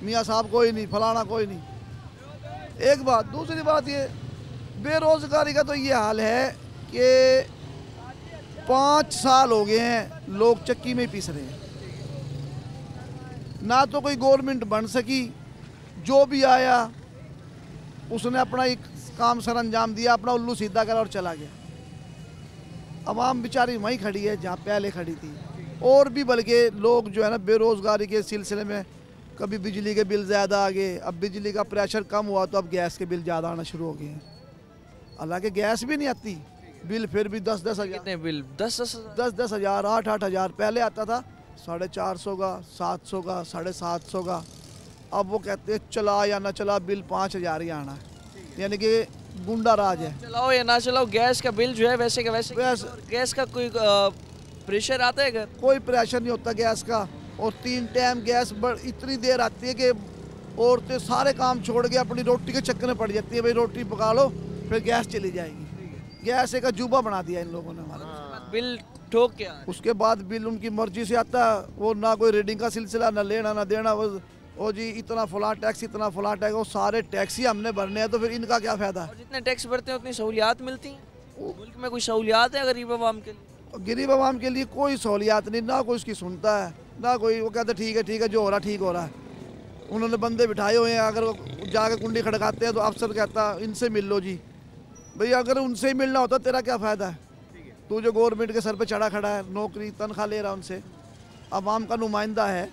[SPEAKER 7] मियाँ साहब कोई नहीं, फलाना कोई नहीं। एक बात। दूसरी बात ये बेरोज़गारी का तो ये हाल है कि 5 साल हो गए हैं लोग चक्की में ही पीस रहे हैं। ना तो कोई गवर्नमेंट बन सकी, जो भी आया उसने अपना एक काम सर अंजाम दिया, अपना उल्लू सीधा करा और चला गया। अवाम बेचारी वहीं खड़ी है जहाँ पहले खड़ी थी। और भी बल्कि लोग जो है ना बेरोज़गारी के सिलसिले में कभी बिजली के बिल ज़्यादा आ गए, अब बिजली का प्रेशर कम हुआ तो अब गैस के बिल ज़्यादा आना शुरू हो गए हैं। हालांकि गैस भी नहीं आती, बिल फिर भी 10-10 हज़ार।
[SPEAKER 1] कितने बिल? 10-10
[SPEAKER 7] हज़ार, 8-8 हज़ार पहले आता था, 450 का, 700 का, 750 का। अब वो कहते हैं चला या ना चला बिल 5,000 ही आना है, यानी कि गुंडा राज है।
[SPEAKER 1] चलाओ या ना चलाओ गैस का बिल जो है वैसे का वैसे। गैस का कोई प्रेशर आता है घर?
[SPEAKER 7] कोई प्रेशर नहीं होता गैस का। और 3 टाइम गैस इतनी देर आती है कि औरतें सारे काम छोड़ के अपनी रोटी के चक्कर में पड़ जाती है। भाई रोटी पका लो फिर गैस चली जाएगी। गैस एक अजूबा बना दिया इन लोगों ने हमारा।
[SPEAKER 1] बिल ठोक क्या?
[SPEAKER 7] उसके बाद बिल उनकी मर्जी से आता है, वो ना कोई रीडिंग का सिलसिला, ना लेना ना देना। वो जी इतना फला टैक्स, इतना फला टैक्स, वो सारे टैक्स ही हमने भरने हैं तो फिर इनका क्या फ़ायदा?
[SPEAKER 1] और जितने टैक्स भरते हैं उतनी सहूलियात मिलती हैं? मुल्क में कोई सहूलियात है गरीब आवाम के लिए?
[SPEAKER 7] गरीब आवाम के लिए कोई सहूलियात नहीं, ना कोई उसकी सुनता है ना कोई। वो कहते ठीक है जो हो रहा ठीक हो रहा है। उन्होंने बंदे बिठाए हुए हैं, अगर वो जाकर कुंडी खड़काते हैं तो अफसर कहता इनसे मिल लो जी। भाई अगर उनसे ही मिलना होता तेरा क्या फ़ायदा है? तू जो गवर्नमेंट के सर पे चढ़ा खड़ा है, नौकरी तनख्वाह ले रहा है उनसे, आवाम का नुमाइंदा है,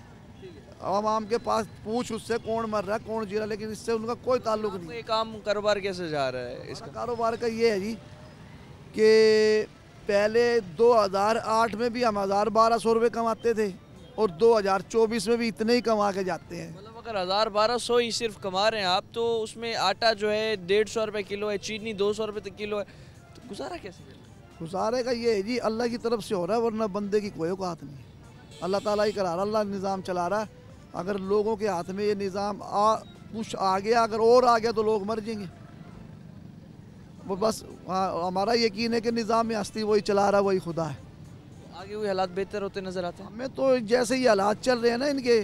[SPEAKER 7] आवाम के पास पूछ उससे कौन मर रहा है कौन जी रहा है, लेकिन इससे उनका कोई ताल्लुक नहीं।
[SPEAKER 1] ये काम कारोबार कैसे जा रहा है इसका?
[SPEAKER 7] कारोबार का ये है जी कि पहले 2008 में भी हम 1,000-1,200 रुपये कमाते थे और 2024 में भी इतने ही कमा के जाते हैं।
[SPEAKER 1] मतलब अगर 1,000-1,200 ही सिर्फ कमा रहे हैं आप, तो उसमें आटा जो है 150 रुपये किलो है, चीनी 200 रुपये तक किलो है, तो गुजारा कैसे करें?
[SPEAKER 7] गुजारे का ये है जी अल्लाह की तरफ से हो रहा है, वरना बंदे की कोई औकात नहीं है। अल्लाह ताला ही करा रहा, अल्लाह निज़ाम चला रहा है। अगर लोगों के हाथ में ये निज़ाम कुछ आ गया, अगर और आ गया तो लोग मर जाएंगे। वो बस हमारा यकीन है कि निज़ाम में हस्ती वही चला रहा, वही खुदा है।
[SPEAKER 1] आगे हुए हालात बेहतर होते नज़र आते हैं
[SPEAKER 7] हमें तो। जैसे ही हालात चल रहे हैं ना इनके,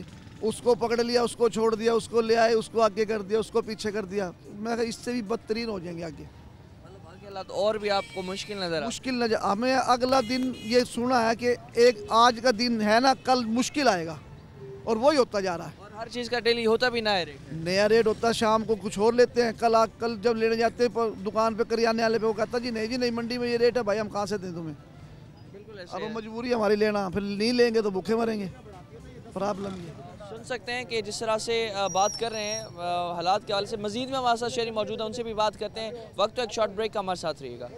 [SPEAKER 7] उसको पकड़ लिया, उसको छोड़ दिया, उसको ले आए, उसको आगे कर दिया, उसको पीछे कर दिया, मैं इससे भी बदतरीन हो जाएंगे आगे।
[SPEAKER 1] मतलब आगे हालात और भी आपको मुश्किल नज़र
[SPEAKER 7] मुश्किल नजर। हमें अगला दिन ये सुना है कि एक आज का दिन है ना, कल मुश्किल आएगा, और वही होता जा रहा है।
[SPEAKER 1] और हर चीज़ का डेली होता भी नया रेट,
[SPEAKER 7] नया रेट होता है। शाम को कुछ और लेते हैं, कल जब लेने जाते हैं दुकान पे करियाने वाले पे, वो कहता जी नहीं मंडी में ये रेट है, भाई हम कहाँ से दें तुम्हें।
[SPEAKER 1] बिल्कुल
[SPEAKER 7] अब मजबूरी हमारी लेना, फिर नहीं लेंगे तो भूखे मरेंगे। प्रॉब्लम ये
[SPEAKER 1] सुन सकते हैं कि जिस तरह से बात कर रहे हैं हालात के हवाले से। मजीद में हमारे साथ शहरी मौजूद है, उनसे भी बात करते हैं। वक्त तो एक शॉर्ट ब्रेक का, हमारे साथ रहिएगा।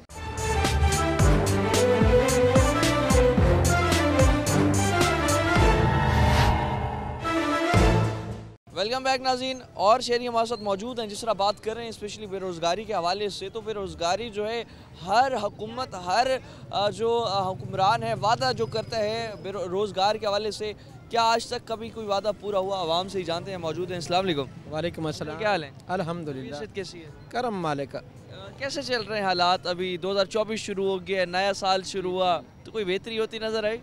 [SPEAKER 1] वेलकम बैक नाज़रीन। और शहरी हमारे साथ मौजूद हैं। जिस तरह बात कर रहे हैं स्पेशली बेरोज़गारी के हवाले से, तो बेरोज़गारी जो है हर हुकूमत, हर जो हुक्मरान है वादा जो करता है रोज़गार के हवाले से, क्या आज तक कभी कोई वादा पूरा हुआ? आवाम से ही जानते हैं। मौजूद हैं। अस्सलाम वालेकुम।
[SPEAKER 8] वालेकुम अस्सलाम।
[SPEAKER 1] क्या हाल है?
[SPEAKER 8] अल्हम्दुलिल्लाह।
[SPEAKER 1] कैसी है?
[SPEAKER 8] करम मालिक का।
[SPEAKER 1] कैसे चल रहे हैं हालात? अभी 2024 शुरू हो गया, नया साल शुरू हुआ, तो कोई बेहतरी होती नज़र आई?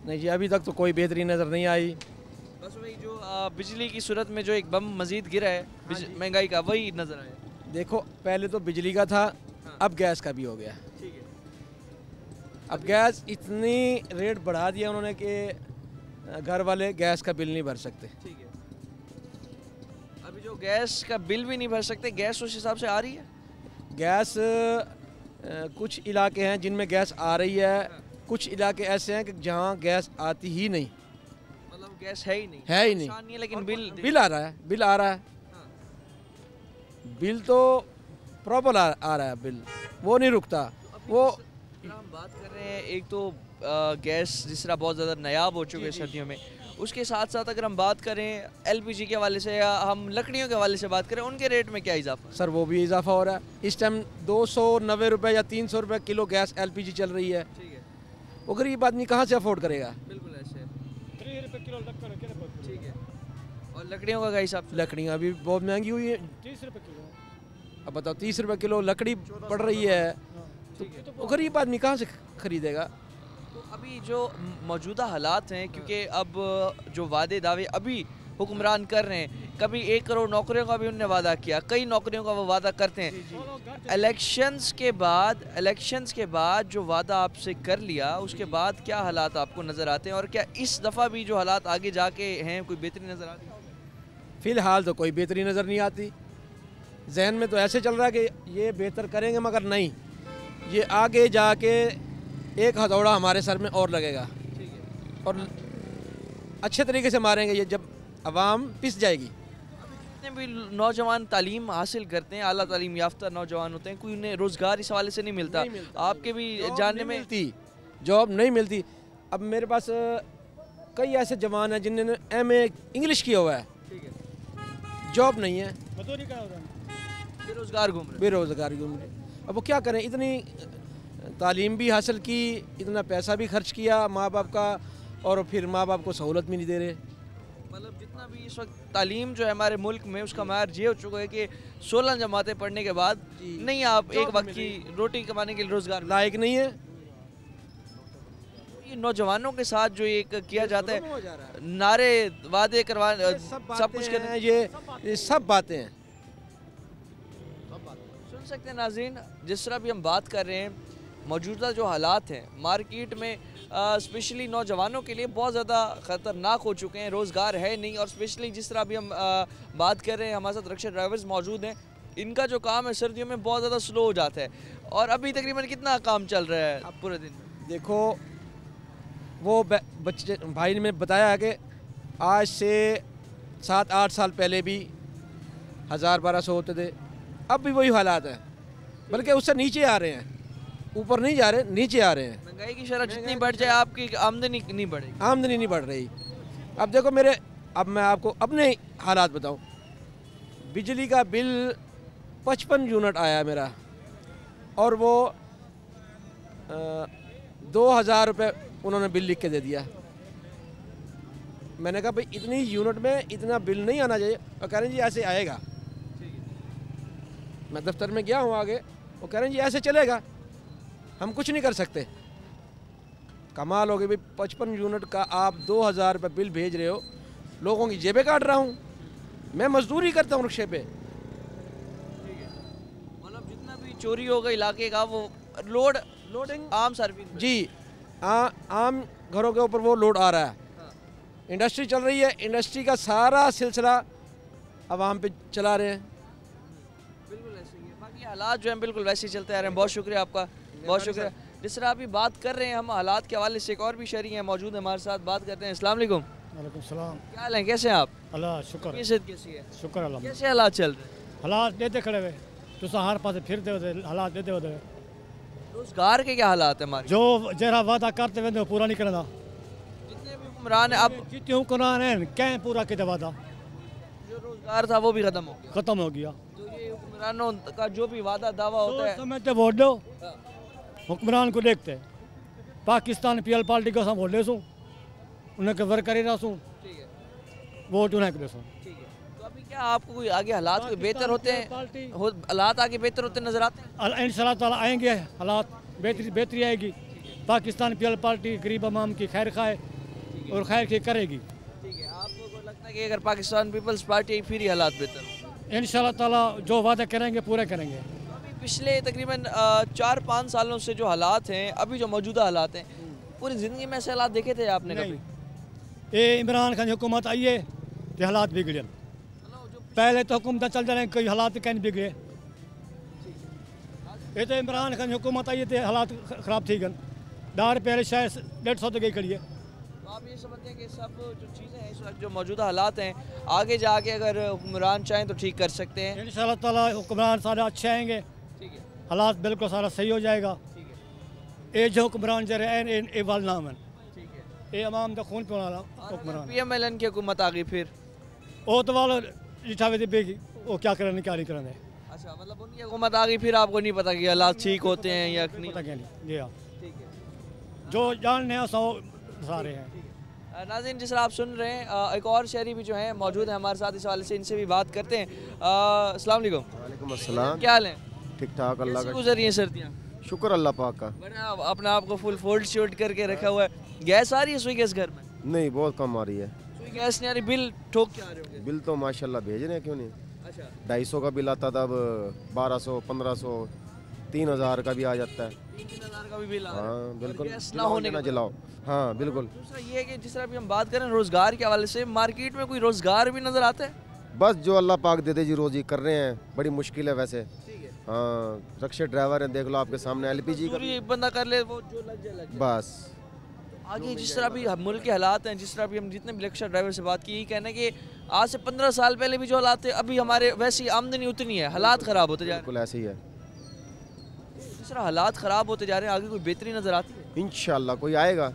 [SPEAKER 8] नहीं जी, अभी तक तो कोई बेहतरी नज़र नहीं आई।
[SPEAKER 1] बस वही जो बिजली की सूरत में जो एक बम मजीद गिरा है महंगाई का, वही नज़र आया।
[SPEAKER 8] देखो पहले तो बिजली का था, अब गैस का भी हो गया।
[SPEAKER 1] ठीक है।
[SPEAKER 8] अब गैस इतनी रेट बढ़ा दिया उन्होंने कि घर वाले गैस का बिल नहीं भर सकते।
[SPEAKER 1] ठीक है। अभी जो गैस का बिल भी नहीं भर सकते, गैस उस हिसाब से आ रही है?
[SPEAKER 8] गैस कुछ इलाके हैं जिनमें गैस आ रही है, कुछ इलाके ऐसे हैं कि जहाँ गैस आती ही नहीं।
[SPEAKER 1] मतलब गैस है ही नहीं?
[SPEAKER 8] है ही नहीं,
[SPEAKER 1] है, लेकिन
[SPEAKER 8] बिल आ रहा है। बिल आ रहा है। बिल तो प्रॉपर आ रहा है, बिल वो नहीं रुकता। वो
[SPEAKER 1] हम बात कर रहे हैं, एक तो गैस जिस तरह बहुत ज़्यादा नायाब हो चुके हैं सर्दियों में, उसके साथ साथ अगर हम बात करें एलपीजी के हवाले से या हम लकड़ियों के हवाले से बात करें, उनके रेट में क्या इजाफा?
[SPEAKER 8] सर वो भी इजाफा हो रहा है। इस टाइम 290 रुपये या 300 रुपये किलो गैस एलपीजी चल रही है।
[SPEAKER 1] ठीक है।
[SPEAKER 8] वो गरीब आदमी कहाँ से अफोर्ड करेगा?
[SPEAKER 1] बिल्कुल ऐसे।
[SPEAKER 5] 30 रुपये किलो लक्कड़,
[SPEAKER 1] ठीक है। और लकड़ियों का क्या हिसाब से?
[SPEAKER 8] लकड़ियाँ भी बहुत महंगी हुई है।
[SPEAKER 5] 30 रुपये किलो।
[SPEAKER 8] अब बताओ 30 रुपये किलो लकड़ी पड़ रही है, तो वो गरीब आदमी कहाँ से खरीदेगा?
[SPEAKER 1] तो अभी जो मौजूदा हालात हैं, क्योंकि अब जो वादे दावे अभी हुक्मरान कर रहे हैं, कभी 1 करोड़ नौकरियों का भी उन्होंने वादा किया, कई नौकरियों का वो वादा करते हैं। इलेक्शंस के बाद जो वादा आपसे कर लिया, उसके बाद क्या हालात आपको नज़र आते हैं, और क्या इस दफ़ा भी जो हालात आगे जाके हैं कोई बेहतरी नज़र आती है?
[SPEAKER 8] फ़िलहाल तो कोई बेहतरी नज़र नहीं आती। जहन में तो ऐसे चल रहा है कि ये बेहतर करेंगे, मगर नहीं, ये आगे जाके एक हथौड़ा हमारे सर में और लगेगा और अच्छे तरीके से मारेंगे ये जब अवाम पिस जाएगी।
[SPEAKER 1] जितने भी नौजवान तालीम हासिल करते हैं, आला तालीम याफ्ता नौजवान होते हैं, कोई उन्हें रोज़गार इस हवाले से नहीं मिलता। आपके भी जानने में
[SPEAKER 8] जॉब नहीं मिलती। अब मेरे पास कई ऐसे जवान हैं जिन्होंने MA इंग्लिश किया हुआ है, जॉब नहीं है,
[SPEAKER 1] बेरोज़गार घूम रहे।
[SPEAKER 8] अब वो क्या करें? इतनी तालीम भी हासिल की, इतना पैसा भी खर्च किया माँ बाप का, और फिर माँ बाप को सहूलत भी नहीं दे रहे।
[SPEAKER 1] मतलब जितना भी इस वक्त तालीम जो है हमारे मुल्क में, उसका मार ये हो चुका है कि 16 जमातें पढ़ने के बाद नहीं आप एक वक्त की रोटी कमाने के लिए रोज़गार
[SPEAKER 8] लायक नहीं है।
[SPEAKER 1] ये नौजवानों के साथ जो एक किया जाता है, नारे वादे करवा सब कुछ करने,
[SPEAKER 8] ये सब बातें हैं।
[SPEAKER 1] सुन सकते हैं नाज़रीन, जिस तरह भी हम बात कर रहे हैं, मौजूदा जो हालात हैं मार्केट में, स्पेशली नौजवानों के लिए बहुत ज़्यादा ख़तरनाक हो चुके हैं, रोज़गार है नहीं। और स्पेशली जिस तरह भी हम बात कर रहे हैं, हमारे साथ रिक्शा ड्राइवर्स मौजूद हैं, इनका जो काम है सर्दियों में बहुत ज़्यादा स्लो हो जाता है। और अभी तकरीबन कितना काम चल रहा है अब पूरे दिन?
[SPEAKER 8] देखो, वो बच्चे भाई ने मैं बताया कि आज से 7-8 साल पहले भी 1000-1200 होते थे, अब भी वही हालात हैं, बल्कि उससे नीचे आ रहे हैं, ऊपर नहीं जा रहे, नीचे आ रहे हैं।
[SPEAKER 1] महंगाई की शरह जितनी बढ़ जाए आपकी आमदनी नहीं बढ़ेगी।
[SPEAKER 8] आमदनी नहीं बढ़ रही। अब देखो अब मैं आपको अपने हालात बताऊं। बिजली का बिल 55 यूनिट आया मेरा, और वो 2000 रुपये उन्होंने बिल लिख के दे दिया। मैंने कहा भाई इतनी यूनिट में इतना बिल नहीं आना चाहिए, और कह रहे हैं जी ऐसे आएगा। मैं दफ्तर में गया हूँ आगे, वो कह रहे हैं जी ऐसे चलेगा, हम कुछ नहीं कर सकते। कमाल हो गई भाई, 55 यूनिट का आप 2000 रुपये बिल भेज रहे हो, लोगों की जेबें काट रहा हूँ, मैं मजदूरी करता हूँ रिक्शे पे।
[SPEAKER 1] मतलब जितना भी चोरी होगा इलाके का, वो लोडिंग आम सर्विस
[SPEAKER 8] जी आम घरों के ऊपर वो लोड आ रहा है। इंडस्ट्री चल रही है, इंडस्ट्री का सारा सिलसिला आवाम पे चला रहे हैं।
[SPEAKER 1] बिल्कुल ऐसे ही है। बाकी हालात जो हैं बिल्कुल वैसे ही चलते आ रहे हैं। बहुत शुक्रिया आपका, बहुत शुक्रिया। जिस तरह अभी बात कर रहे हैं हम हालात के हवाले से, एक और भी शहरी हैं मौजूद है हमारे साथ, बात करते हैं। अस्सलाम वालेकुम।
[SPEAKER 5] वालेकुम सलाम।
[SPEAKER 1] क्या हाल है, कैसे हैं आप?
[SPEAKER 5] अल्लाह शुक्र है।
[SPEAKER 1] कैसी है?
[SPEAKER 5] शुक्र अल्लाह।
[SPEAKER 1] कैसे हालात चल रहे हैं?
[SPEAKER 5] हालात देते खड़े हुए, तुम हर पास फिरते होते, हालात देते होते।
[SPEAKER 1] रोजगार के क्या हालात है हमारे?
[SPEAKER 5] जो जरा वादा करते हुए पूरा नहीं करना।
[SPEAKER 1] जितने भी हुक्मरान है, अब
[SPEAKER 5] जितने हुक्मरान हैं क्या पूरा किया वादा,
[SPEAKER 1] जो रोजगार था वो भी खत्म हो गया।
[SPEAKER 5] खत्म हो गया।
[SPEAKER 1] तो ये हुक्मरानों का जो भी वादा दावा होता है,
[SPEAKER 5] समझते वोट दो, हुक्मरान को देखते। पाकिस्तान पीएल पार्टी को वोट ले उन्हें कवर करे रहा
[SPEAKER 1] ठीक है,
[SPEAKER 5] वोट उन्हें दे।
[SPEAKER 1] ठीक है। तो अभी क्या आपको कोई आगे हालात कोई बेहतर होते हैं, हालात आगे बेहतर होते नजर आते हैं?
[SPEAKER 5] इंशाल्लाह ताला आएंगे, हालात बेहतरी आएगी। पाकिस्तान पीएल पार्टी गरीब अवाम की खैर खाए और खैर की करेगी।
[SPEAKER 1] ठीक है, आपको लगता है कि अगर पाकिस्तान पीपल्स पार्टी फिर ही हालात बेहतर हो?
[SPEAKER 5] इंशाल्लाह ताला जो वादा करेंगे पूरे करेंगे।
[SPEAKER 1] अभी पिछले तकरीबन 4-5 सालों से जो हालात हैं, अभी जो मौजूदा हालात हैं, पूरी ज़िंदगी में ऐसे हालात देखे थे आपने कभी?
[SPEAKER 5] ये इमरान खान की हुकूमत आई है तो हालात बिगड़े। पहले तो हुकूमत चल जा रहे हैं, कोई हालात कहीं बिगड़े। ये तो इमरान खान की हुकूमत आई है तो हालात ख़राब थी गन। दार पहले शायद 150 तक गई खड़ी है।
[SPEAKER 1] तो आप ये समझते हैं कि सब जो चीज़ें हैं इस वक्त जो मौजूदा हालात हैं, आगे जाके अगर हुक्मरान चाहें तो ठीक कर सकते हैं?
[SPEAKER 5] इंशाल्लाह ताला हुक्मरान सारे अच्छे आएंगे,
[SPEAKER 1] ठीक है,
[SPEAKER 5] हालात बिल्कुल सारा सही हो जाएगा।
[SPEAKER 1] ठीक है।
[SPEAKER 5] ये जो हुक्मरान जरा ए वाल नाम है,
[SPEAKER 1] ठीक है।
[SPEAKER 5] ये अवाम का खून पीने वाला हुक्मरान।
[SPEAKER 1] PMLN की हुकूमत आ गई फिर?
[SPEAKER 5] वो तो वाला लिठावे दे बेगी, वो क्या करने क्या नहीं करने।
[SPEAKER 1] अच्छा, मतलब उनकी हुकूमत आ गई फिर आपको नहीं पता कि हालात ठीक होते हैं या नहीं?
[SPEAKER 5] पता क्या नहीं। जी हाँ।
[SPEAKER 1] ठीक है।
[SPEAKER 9] जो जान हैं 100 सारे हैं।
[SPEAKER 1] नाज़रीन, जिस तरह आप सुन रहे हैं, एक और शहरी भी जो हैं मौजूद हैं हमारे साथ, इस हवाले से इनसे भी बात करते हैं। अस्सलाम वालेकुम।
[SPEAKER 10] वालेकुम अस्सलाम।
[SPEAKER 1] क्या हाल है?
[SPEAKER 10] ठीक ठाक, अल्लाह का
[SPEAKER 1] गुजर रही है सर्दियाँ?
[SPEAKER 10] शुक्र अल्लाह पाक का।
[SPEAKER 1] बड़ा अपने आप को फुल फोल्ड शोल्ड करके रखा हुआ है। गैस आ रही है सुई गैस घर में?
[SPEAKER 10] नहीं, बहुत कम आ रही है।
[SPEAKER 1] सुई गैस नहीं आ रही, बिल ठोक के आ रहे होंगे?
[SPEAKER 10] बिल तो माशाल्लाह भेज रहे हैं, क्यों नहीं।
[SPEAKER 1] अच्छा,
[SPEAKER 10] 250 का बिल आता था, अब 1200, 1500, 3000 का भी आ जाता है।
[SPEAKER 1] 3000 का भी बिल आ रहा है?
[SPEAKER 10] हाँ बिल्कुल,
[SPEAKER 1] गैस ना होने
[SPEAKER 10] ना जलाओ। हाँ बिल्कुल।
[SPEAKER 1] दूसरा ये है कि जिस तरह भी हम बात करें रोज़गार के हवाले से, मार्केट में कोई रोज़गार भी नज़र आता है?
[SPEAKER 10] बस जो अल्लाह पाक दे दे जी, रोजी कर रहे हैं। बड़ी मुश्किल है वैसे। हाँ, रक्षा ड्राइवर है, देख लो आपके सामने, LPG का
[SPEAKER 1] बंदा कर ले, वो जो लग जाए लग जाए।
[SPEAKER 10] बस
[SPEAKER 1] आगे जिस तरह भी मुल्क के हालात हैं, जिस तरह भी हम जितने भी रिक्शा ड्राइवर से बात की, यही कहना है कि आज से 15 साल पहले भी जो हालात थे, अभी हमारे वैसी आमदनी उतनी है, हालात ख़राब होते जा रहे हैं।
[SPEAKER 10] बिल्कुल ऐसे ही है।
[SPEAKER 1] जिस तरह हालात ख़राब होते जा रहे हैं, आगे कोई बेहतरी नज़र आती है?
[SPEAKER 10] इंशाल्लाह कोई आएगा,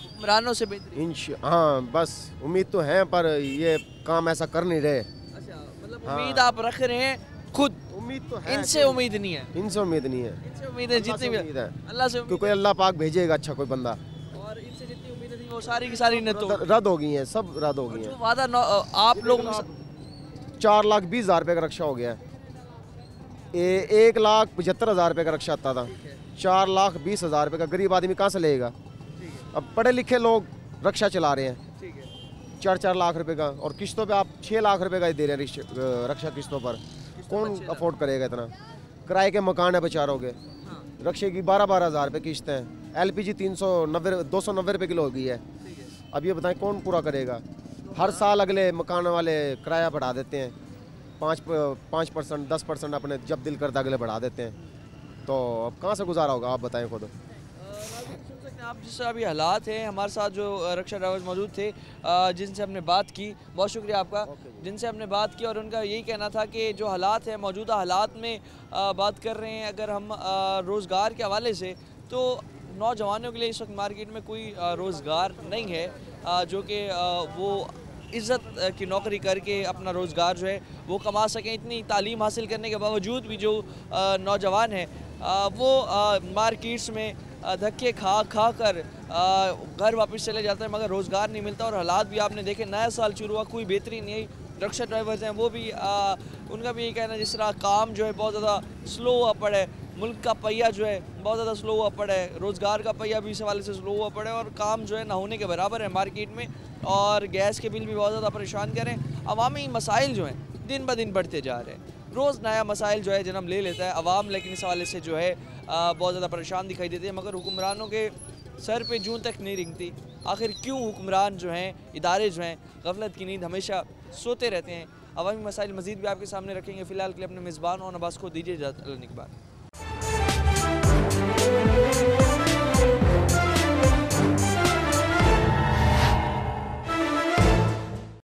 [SPEAKER 1] हुक्मरानों से बेहतरी।
[SPEAKER 10] हाँ बस उम्मीद तो है, पर ये काम ऐसा कर नहीं रहे।
[SPEAKER 1] अच्छा, मतलब उम्मीद आप रख रहे हैं खुद?
[SPEAKER 10] उम्मीद तो है,
[SPEAKER 1] इनसे उम्मीद नहीं है?
[SPEAKER 10] इनसे उम्मीद नहीं है।
[SPEAKER 1] इनसे उम्मीद है जितनी भी
[SPEAKER 10] उम्मीद है
[SPEAKER 1] अल्लाह से,
[SPEAKER 10] क्योंकि अल्लाह पाक भेजेगा अच्छा कोई बंदा।
[SPEAKER 1] और इनसे जितनी उम्मीदें थी वो सारी की सारी
[SPEAKER 10] रद्द हो गई हैं, सब रद्द हो गई हैं।
[SPEAKER 1] वादा आप लोग
[SPEAKER 10] 4,20,000 रुपये का रक्षा हो गया है। 1,75,000 रुपये का रक्षा आता था, 4,20,000 रुपये का गरीब आदमी कहाँ से लेगा। अब पढ़े लिखे लोग रक्षा चला रहे हैं 4-4 लाख रुपए का, और किस्तों पे आप 6 लाख रुपए का ही दे रहे हैं रक्षा किस्तों पर। कौन अफोर्ड करेगा इतना? किराए के मकान है बेचारों के, रक्षे की 12-12 हज़ार रुपये किस्त है। LPG 290 रुपये किलो हो गई है। अब ये बताएं कौन पूरा करेगा? हर साल अगले मकान वाले किराया बढ़ा देते हैं, 5%, 10% अपने जब दिल करता अगले बढ़ा देते हैं। तो अब कहाँ से गुजारा होगा, आप बताएं खुद।
[SPEAKER 1] आप जिस तरह अभी हालात हैं, हमारे साथ जो रक्षा ड्राइवर्स मौजूद थे जिनसे हमने बात की, बहुत शुक्रिया आपका, जिनसे हमने बात की, और उनका यही कहना था कि जो हालात हैं, मौजूदा हालात में बात कर रहे हैं अगर हम रोज़गार के हवाले से, तो नौजवानों के लिए इस वक्त मार्केट में कोई रोज़गार नहीं है जो कि वो इज़्ज़त की नौकरी करके अपना रोज़गार जो है वो कमा सकें। इतनी तालीम हासिल करने के बावजूद भी जो नौजवान हैं वो मार्केट्स में धक्के खा कर घर वापस चले जाते हैं, मगर रोज़गार नहीं मिलता। और हालात भी आपने देखे, नया साल शुरू हुआ, कोई बेहतरी नहीं आई। रक्षा ड्राइवर्स हैं वो भी उनका भी यही कहना है, जिस तरह काम जो है बहुत ज़्यादा स्लो हुआ पड़ा है, मुल्क का पहिया जो है बहुत ज़्यादा स्लो हुआ पड़ा है, रोज़गार का पहिया भी इस हवाले से स्लो हुआ पड़ा है, और काम जो है ना होने के बराबर है मार्केट में, और गैस के बिल भी बहुत ज़्यादा परेशान कर रहे हैं। अवामी मसाइल जो हैं दिन ब दिन बढ़ते जा रहे हैं, रोज़ नया मसाइल जो है जन्म ले लेता है अवाम, लेकिन इस हवाले से जो है बहुत ज़्यादा परेशान दिखाई देते हैं। मगर हुक्मरानों के सर पे जूं तक नहीं रिंगती। आखिर क्यों हुक्मरान जो हैं, इदारे जो हैं, गफलत की नींद हमेशा सोते रहते हैं। अवामी मसाइल मज़ीद भी आपके सामने रखेंगे। फ़िलहाल के लिए अपने मेज़बान और नवाज़ को दीजिए इजाज़त। अल्लाह निगहबान।